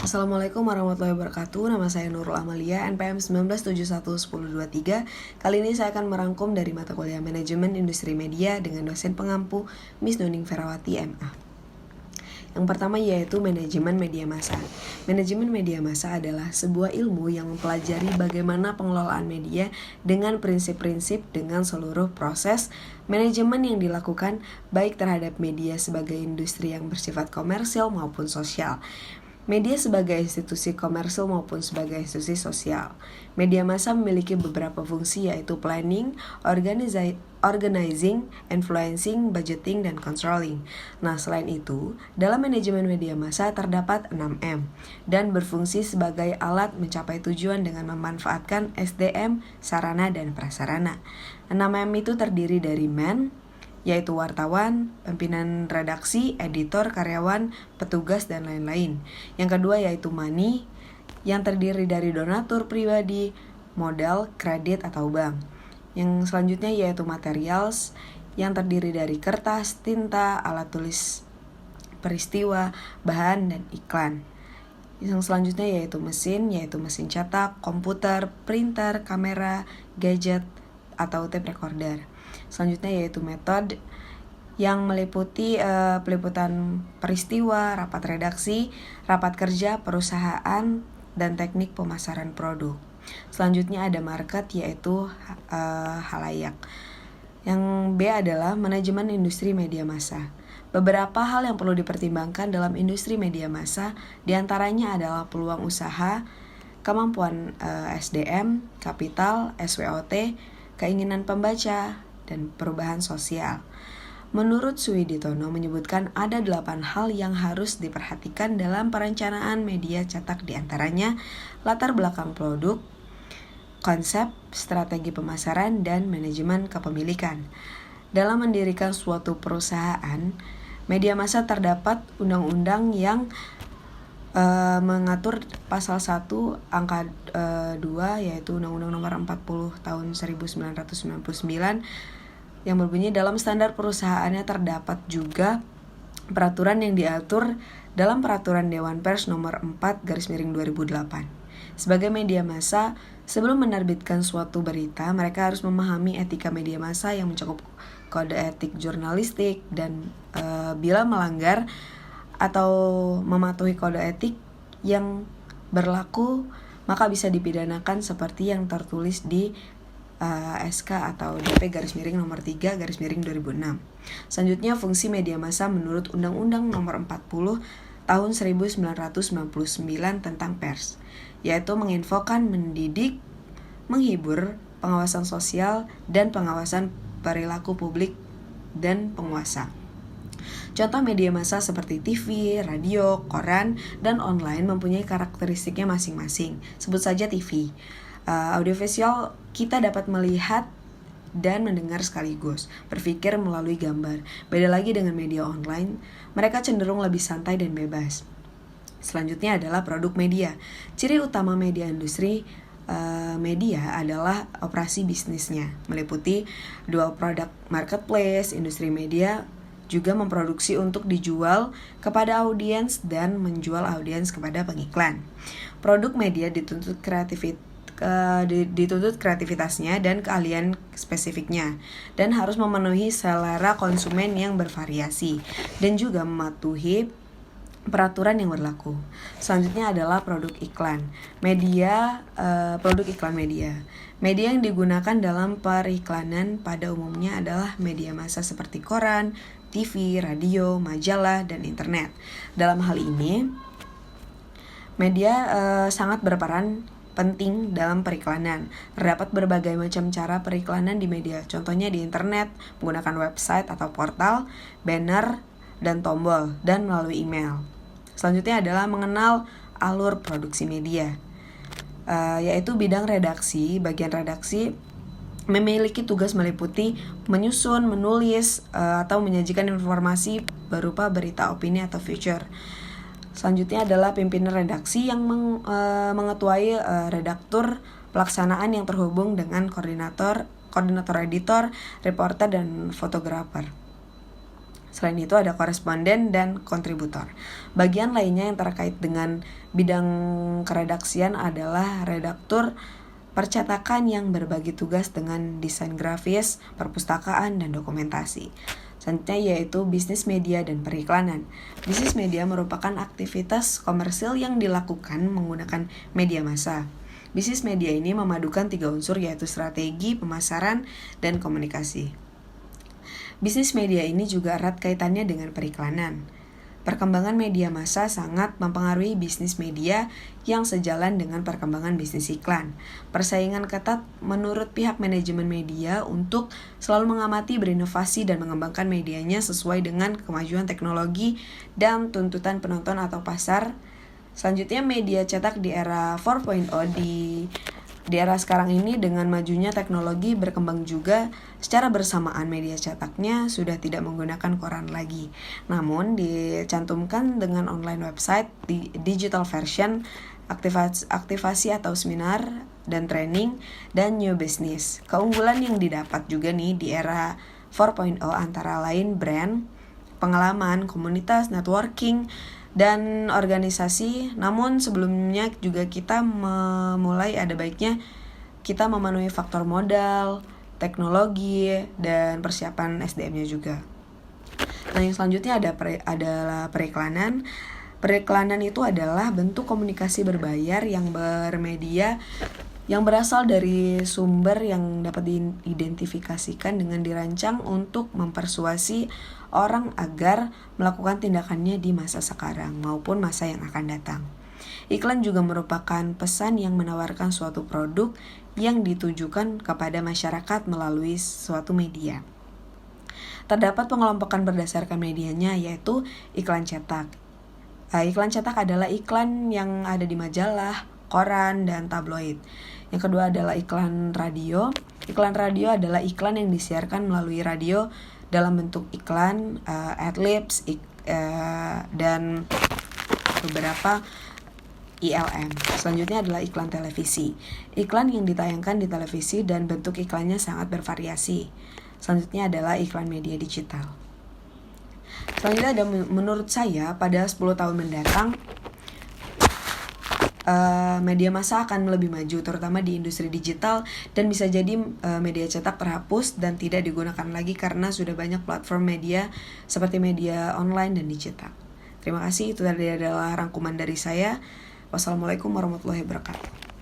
Assalamualaikum warahmatullahi wabarakatuh. Nama saya Nurul Amalia, NPM 19711023. Kali ini saya akan merangkum dari mata kuliah Manajemen Industri Media dengan dosen pengampu Miss Nuning Ferawati, MA. Yang pertama yaitu manajemen media massa. Manajemen media massa adalah sebuah ilmu yang mempelajari bagaimana pengelolaan media dengan prinsip-prinsip dengan seluruh proses manajemen yang dilakukan baik terhadap media sebagai industri yang bersifat komersil maupun sosial. Media sebagai institusi komersil maupun sebagai institusi sosial. Media massa memiliki beberapa fungsi yaitu planning, organizing, influencing, budgeting, dan controlling. Nah, selain itu, dalam manajemen media massa terdapat 6M dan berfungsi sebagai alat mencapai tujuan dengan memanfaatkan SDM, sarana, dan prasarana. 6M itu terdiri dari man, yaitu wartawan, pimpinan redaksi, editor, karyawan, petugas, dan lain-lain. Yang kedua yaitu money, yang terdiri dari donatur pribadi, modal, kredit, atau bank. Yang selanjutnya yaitu materials, yang terdiri dari kertas, tinta, alat tulis peristiwa, bahan, dan iklan. Yang selanjutnya yaitu mesin cetak, komputer, printer, kamera, gadget, atau tape recorder. Selanjutnya yaitu metode yang meliputi peliputan peristiwa, rapat redaksi, rapat kerja, perusahaan, dan teknik pemasaran produk. Selanjutnya ada market yaitu halayak. Yang B adalah manajemen industri media massa. Beberapa hal yang perlu dipertimbangkan dalam industri media massa diantaranya adalah peluang usaha, kemampuan SDM, kapital, SWOT, keinginan pembaca, dan perubahan sosial. Menurut Suwiditono menyebutkan ada 8 hal yang harus diperhatikan dalam perencanaan media cetak, diantaranya latar belakang produk, konsep, strategi pemasaran, dan manajemen kepemilikan. Dalam mendirikan suatu perusahaan, media massa terdapat undang-undang yang mengatur pasal 1 angka 2 yaitu Undang-Undang Nomor 40 Tahun 1999 yang berbunyi dalam standar perusahaannya terdapat juga peraturan yang diatur dalam Peraturan Dewan Pers Nomor 4/2008. Sebagai media massa, sebelum menerbitkan suatu berita, mereka harus memahami etika media massa yang mencakup kode etik jurnalistik dan bila melanggar atau mematuhi kode etik yang berlaku maka bisa dipidanakan seperti yang tertulis di SK atau DP nomor 3/2006. Selanjutnya fungsi media massa menurut Undang-Undang Nomor 40 Tahun 1999 tentang pers, yaitu menginfokan, mendidik, menghibur, pengawasan sosial, dan pengawasan perilaku publik dan penguasa. Contoh media massa seperti TV, radio, koran, dan online mempunyai karakteristiknya masing-masing. Sebut saja TV. Audiovisual kita dapat melihat dan mendengar sekaligus, berpikir melalui gambar. Beda lagi dengan media online, mereka cenderung lebih santai dan bebas. Selanjutnya adalah produk media. Ciri utama media industri media adalah operasi bisnisnya, meliputi dual product marketplace. Industri media juga memproduksi untuk dijual kepada audiens dan menjual audiens kepada pengiklan. Produk media dituntut kreativitasnya dan keahlian spesifiknya, dan harus memenuhi selera konsumen yang bervariasi dan juga mematuhi peraturan yang berlaku. Selanjutnya adalah produk iklan. Produk iklan media. Media yang digunakan dalam periklanan pada umumnya adalah media massa seperti koran, TV, radio, majalah, dan internet. Dalam hal ini, media sangat berperan penting dalam periklanan. Terdapat berbagai macam cara periklanan di media. Contohnya di internet, menggunakan website atau portal, banner, dan tombol, dan melalui email. Selanjutnya adalah mengenal alur produksi media, yaitu bidang redaksi. Bagian redaksi memiliki tugas meliputi menyusun, menulis, atau menyajikan informasi berupa berita, opini, atau feature. Selanjutnya adalah pimpinan redaksi yang mengetuai redaktur pelaksanaan yang terhubung dengan koordinator editor, reporter, dan fotografer. Selain itu ada koresponden dan kontributor. Bagian lainnya yang terkait dengan bidang keredaksian adalah redaktur percetakan yang berbagi tugas dengan desain grafis, perpustakaan, dan dokumentasi. Selanjutnya yaitu bisnis media dan periklanan. Bisnis media merupakan aktivitas komersil yang dilakukan menggunakan media massa. Bisnis media ini memadukan 3 unsur yaitu strategi, pemasaran, dan komunikasi. Bisnis media ini juga erat kaitannya dengan periklanan. Perkembangan media massa sangat mempengaruhi bisnis media yang sejalan dengan perkembangan bisnis iklan. Persaingan ketat menurut pihak manajemen media untuk selalu mengamati, berinovasi, dan mengembangkan medianya sesuai dengan kemajuan teknologi dan tuntutan penonton atau pasar. Selanjutnya media cetak di era 4.0 di era sekarang ini dengan majunya teknologi berkembang juga secara bersamaan media cetaknya sudah tidak menggunakan koran lagi. Namun dicantumkan dengan online website di digital version, aktivasi atau seminar dan training dan new business. Keunggulan yang didapat juga nih di era 4.0 antara lain brand, pengalaman, komunitas, networking, dan organisasi. Namun sebelumnya juga kita memulai ada baiknya kita memenuhi faktor modal, teknologi, dan persiapan SDM-nya juga. Nah, yang selanjutnya adalah periklanan. Periklanan itu adalah bentuk komunikasi berbayar yang bermedia yang berasal dari sumber yang dapat diidentifikasikan dengan dirancang untuk mempersuasi orang agar melakukan tindakannya di masa sekarang maupun masa yang akan datang. Iklan juga merupakan pesan yang menawarkan suatu produk yang ditujukan kepada masyarakat melalui suatu media. Terdapat pengelompokan berdasarkan medianya yaitu iklan cetak. Iklan cetak adalah iklan yang ada di majalah, koran, dan tabloid. Yang kedua adalah iklan radio. Iklan radio adalah iklan yang disiarkan melalui radio dalam bentuk iklan, adlibs, dan beberapa ILM. Selanjutnya adalah iklan televisi. Iklan yang ditayangkan di televisi dan bentuk iklannya sangat bervariasi. Selanjutnya adalah iklan media digital. Selanjutnya ada menurut saya pada 10 tahun mendatang media massa akan lebih maju terutama di industri digital dan bisa jadi media cetak terhapus dan tidak digunakan lagi karena sudah banyak platform media seperti media online dan digital. Terima kasih, itu tadi adalah rangkuman dari saya. Wassalamualaikum warahmatullahi wabarakatuh.